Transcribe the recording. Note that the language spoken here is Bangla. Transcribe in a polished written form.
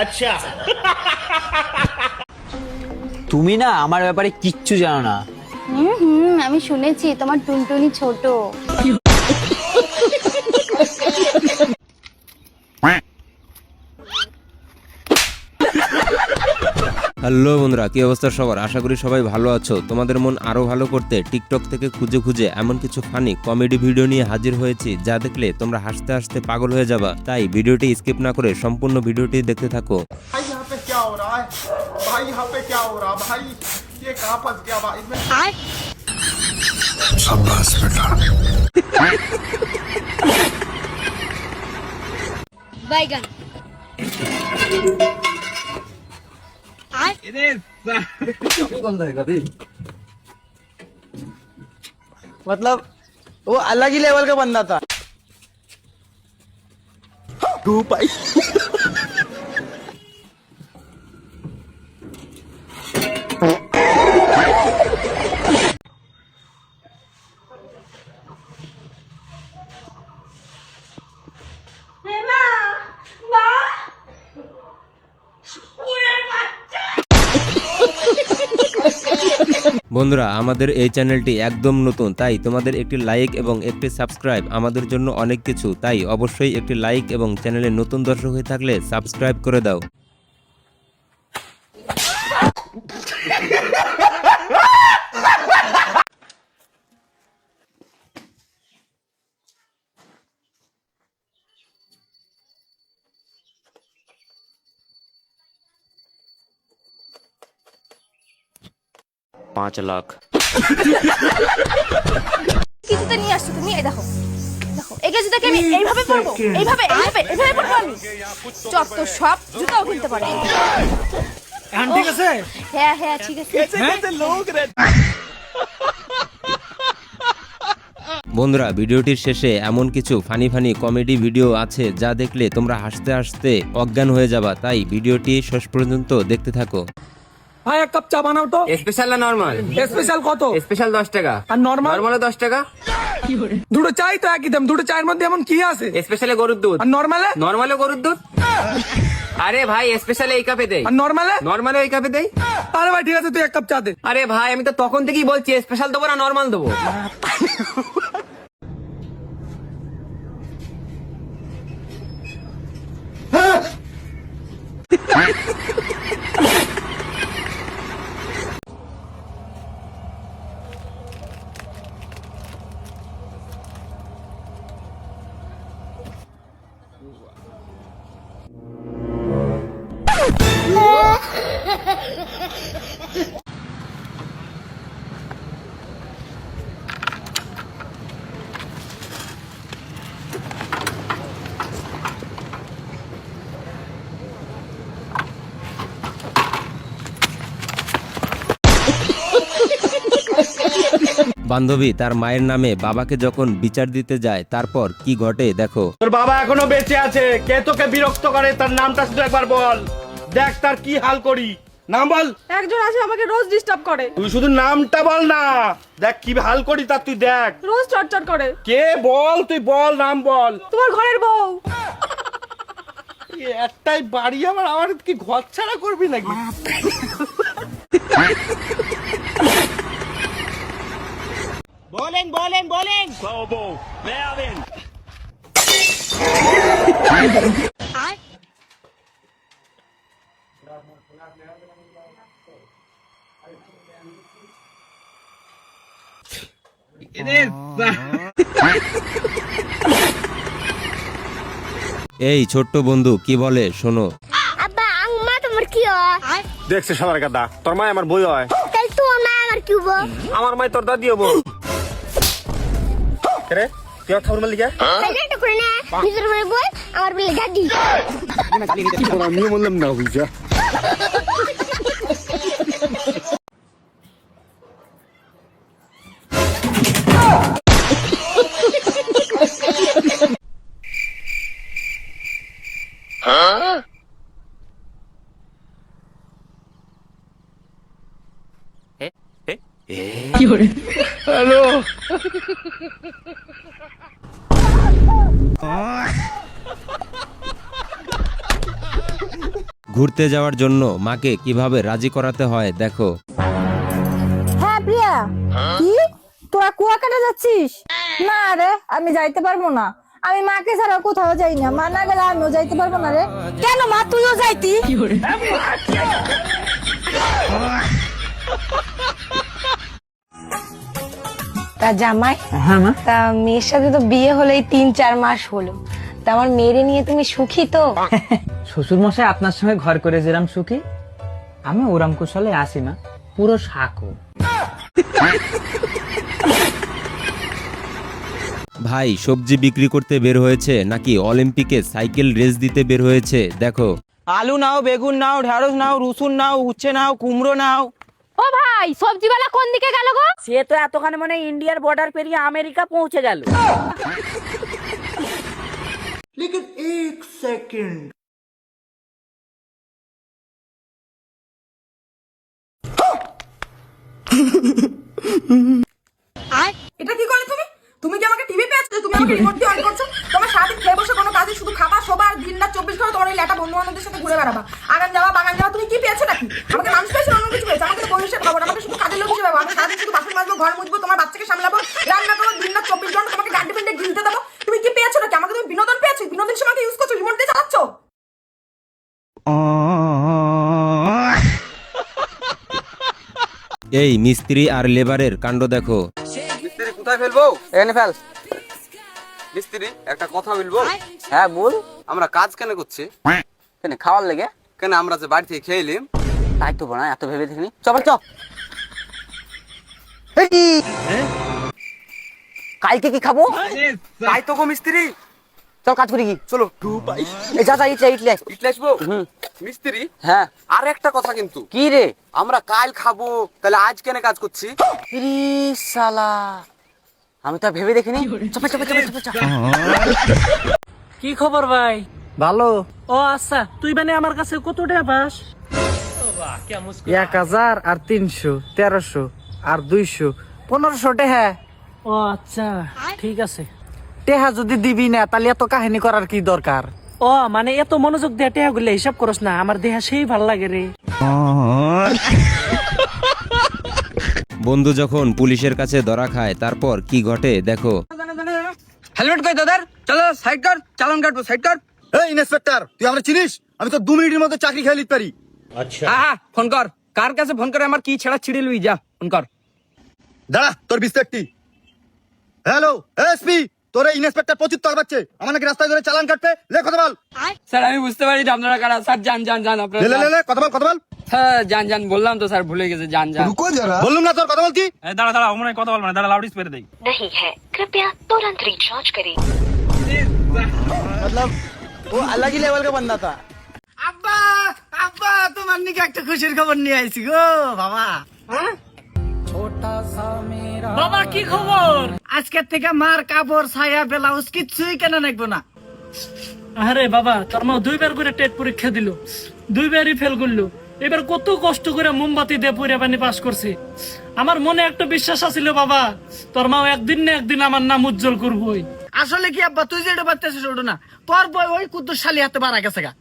আচ্ছা তুমি না আমার ব্যাপারে কিচ্ছু জানো না। আমি শুনেছি তোমার টুনটুনি ছোট। হ্যালো বন্ধুরা, কি অবস্থা সবার? আশা করি সবাই ভালো আছো। তোমাদের মন আরো ভালো করতে টিকটক থেকে খুঁজে খুঁজে এমন কিছু ফানি কমেডি ভিডিও নিয়ে হাজির হয়েছি যা দেখলে তোমরা হাসতে হাসতে পাগল হয়ে যাবা। তাই ভিডিওটি স্কিপ না করে সম্পূর্ণ ভিডিওটি দেখতে থাকো। भाई यहाँ पे क्या हो रहा है? भाई यहाँ पे क्या हो रहा है? भाई ये कहाँ फंस गया भाई मैं? शाबाश बेटा। बैगन मतलब वो अलग ही लेवल का बंदा था। धूप आई। বন্ধুরা, আমাদের এই চ্যানেলটি একদম নতুন, তাই তোমাদের একটি লাইক এবং একটি সাবস্ক্রাইব আমাদের জন্য অনেক কিছু। তাই অবশ্যই একটি লাইক এবং চ্যানেলে নতুন দর্শক হয়ে থাকলে সাবস্ক্রাইব করে দাও। কিছুতে নিয়ে আসছো তুমি। এই দেখো দেখো, এই জুতাকে আমি এইভাবে পরবো, এইভাবে এইভাবে এইভাবে পরবো আমি। যত সব জুতাও কিনতে পারে। ঠিক আছে, হ্যাঁ হ্যাঁ ঠিক আছে। বন্ধুরা, ভিডিওটির শেষে এমন কিছু ফানি ফানি কমেডি ভিডিও আছে যা দেখলে তোমরা হাসতে হাসতে অজ্ঞান হয়ে যাবা। তাই ভিডিওটি শেষ পর্যন্ত দেখতে থাকো। ভাই এক কাপ চা বানাও তো। স্পেশাল না নরমাল? স্পেশাল কত? স্পেশাল 10 টাকা। আর নরমাল? নরমালে 10 টাকা। দুটো চাই তো একই দাম। দুটো চায়ের মধ্যে এমন কি আছে? স্পেশালে গরুর দুধ। আর নরমালে? নরমালে গরুর দুধ। আরে ভাই, স্পেশালে এই কাপে দেই। আর নরমালে? নরমালে এই কাপে দেই। আরে ভাই ঠিক আছে, তুই এক কাপ চা দে। আরে ভাই, আমি তো তখন থেকেই বলছি স্পেশাল দেবো না নরমাল দেবো। বান্ধবী তার মায়ের নামে বাবাকে যখন বিচার দিতে যায় তারপর কি ঘটে দেখো। তোর বাবা এখনো বেঁচে আছে, কে তোকে বিরক্ত করে তার নামটা শুধু একবার বল, দেখ তার কি হাল করি। নাম বল। একজন আছে আমাকে রোজ ডিস্টার্ব করে। তুই শুধু নামটা বল না, দেখ কি হাল করি তার, তুই দেখ। রোজ টর্চার করে। কে বল, তুই বল, নাম বল। তোমার ঘরের বউ। একটাই বাড়ি, আমার কি ঘর ছাড়া করবি নাকি? বলেন বলেন বলেন। এই ছোট্ট বন্ধু কি বলে শোনো। আব্বা আম্মা তোমার কি হয়? দেখছে সবার কথা, তোর মা আমার বই হয়। তাই তোমার মা আমার কি হবো? আমার মাই তোর দাদি হবো। রে তুই ঠাকুর মালিক তাই না একটা করে না, নিজের বলে বল, আমার বলে দাদি। আমিও বললাম না বুঝা। হ্যালো। ঘুরতে যাওয়ার জন্য মাকে কিভাবে রাজি করাতে হয় দেখো। হ্যাঁ প্রিয়া, কি তোরা কুয়াকাটা যাচ্ছিস? না রে, আমি যাইতে পারবো না। আমি মাকে ছাড়া কোথাও যাই না। মা না গেলে আমিও যাইতে পারবো না রে। কেন মা, তুইও যাইতি? তা জামাই, হ্যাঁ মা, তা মেয়ের সাথে তো বিয়ে হলেই 3-4 মাস হলো, তা আমার মেয়েরে নিয়ে তুমি সুখী তো? শ্বশুর মশাই আপনার সঙ্গে ঘর করে যেরাম সুখী, আমি ওরাম কুশলে আসি না, পুরো শাকো। ভাই সবজি বিক্রি করতে বের হয়েছে নাকি অলিম্পিকে সাইকেল রেস দিতে বের হয়েছে দেখো। আলু নাও, বেগুন নাও, ঢেঁড়স নাও, রসুন নাও, উচ্ছে নাও, কুমড়ো নাও। ও ভাই, সবজিওয়ালা কোন দিকে গেল গো? সে তো এতখানি মানে ইন্ডিয়ার বর্ডার পেরিয়ে আমেরিকা পৌঁছে গেল। लेकिन एक सेकंड এটা কি করলে তুমি? তুমি কি আমাকে টিভি পেয়েছো? তুমি আমাকে রিমোট দিয়ে অন করছো? তোমার সারাদিন খেয়ে বসে কোনো কাজে শুধু খাবা, শোবা আর দিন রাত 24 ঘন্টা তোমার ওই ল্যাটা বন্ধু বান্ধবদের সাথে ঘুরে বেড়াবা। আগান যাওয়া, বাগান যাওয়া, তুমি কি পেয়েছো নাকি? আমাকে মানুষ পেয়েছো, অন্য কিছু পেয়েছো? আমাকে তো বহিষ্কার খবর, আমাকে শুধু কাজের লোক হিসেবে ভাবো। আমি সারাদিন শুধু বাসন মাজবো, ঘর মুছবো, তোমার বাচ্চাকে সামলাবো, রান্না করবো, দিন রাত 24 ঘন্টা তোমাকে গাড্ডে পেন্টে গিলতে দেবো। তুমি কি পেয়েছো নাকি? আমাকে তুমি বিনোদন পেয়েছো? বিনোদন হিসেবে আমাকে ইউজ করছো, রিমোট দিয়ে চালাচ্ছো। এই মিস্ত্রি আর লেবারের কাণ্ড দেখো। মিস্ত্রি কোথায় ফেলবো? এখানে ফেল। মিস্ত্রি একটা কথা বলবো? হ্যাঁ বল। আমরা কাজ কেন করছি? কেন খাওয়ার লেগে? কেন আমরা যে বাড়ি থেকে খেয়ে এলাম? তাই তো বনা, এত ভেবে দেখিনি। চল চল। কালকে কি খাবো? তাই তো গো মিস্ত্রি। চল কাজ করি কি? চলো। এই যা যা ইটলে আসবো। মিস্ত্রি, হ্যাঁ আর একটা কথা কিন্তু। কি রে? আমরা কাল খাবো, তাহলে আজ কেন কাজ করছি? ইরি শালা, আমি তো ভেবে দেখিনি। চপে চপে চপে চপে। কি খবর ভাই? ভালো। ও আচ্ছা, তুই মানে আমার কাছে কত টাকা পাস? 1000 আর 300, 1300 আর 200, 1500 টাকা। ও আচ্ছা, ঠিক আছে। টেহা যদি দিবি না তাহলে এত কাহিনী করার কি দরকার? ও মানে এত মনোযোগ দিয়ে টাকা গুলো হিসাব করস না, আমার দেহা সেই ভাল লাগে রে। বন্ধু যখন পুলিশের কাছে ধরা খায় তারপর কি ঘটে দেখো। হেলমেট কই তোদের? চলো সাইড কর, চালান কাটবো, সাইড কর। এই ইন্সপেক্টর, তুই আমরা চিনিস? আমি তো 2 মিনিটের মধ্যে চাকরি খেয়ে নিতে পারি। হ্যাঁ ফোন কর। কার কাছে ফোন করে আমার কি ছেড়া ছিড়ে লুই, যা ফোন কর। দাঁড়া, তোর বিস্তারটি। হ্যালো এসপি, তোর এই ইন্সপেক্টর প্রচুর তলবাচ্ছে, আমাকে রাস্তায় ধরে চালান কাটবে। লে কথা বল। স্যার আমি বুঝতে পারি আপনারা কারা। স্যার যান যান যান আপনারা। লে কথা বল, কথা বল। হ্যাঁ যান যান বললাম তো স্যার, ভুলে গেছে। যান যান। বললুম না তোর কথা বলছি। দাঁড়া দাঁড়া, মনে হয় কথা বলবো না, দাঁড়া লাউড স্পিকারে দেই। नहीं है, कृपया तुरंत रिचार्ज करें। मतलब वो अलग ही लेवल का बंदा था। আব্বা আব্বা, তোমার নিকে একটা খুশির খবর নিয়ে আইছি গো বাবা। বাবা কি খবর? আজকের থেকে মার কাপড়, ছায়া, ব্লাউজ কিছুই কেন নাকবো না। আরে বাবা, তোর মা 2বার করে টেট পরীক্ষা দিল, 2বারই ফেল করলো। এবার কত কষ্ট করে মোমবাতি দিয়ে পুরে পানি পাস করছে। আমার মনে একটা বিশ্বাস আছিল বাবা, তোর মা একদিন না একদিন আমার নাম উজ্জ্বল করবই। আসলে কি আব্বা, তুই যেটা বাচ্চাছিস ওটা না, তোর বই ওই কুদ্দুস শালি হাতে বাড়া গেছে গা।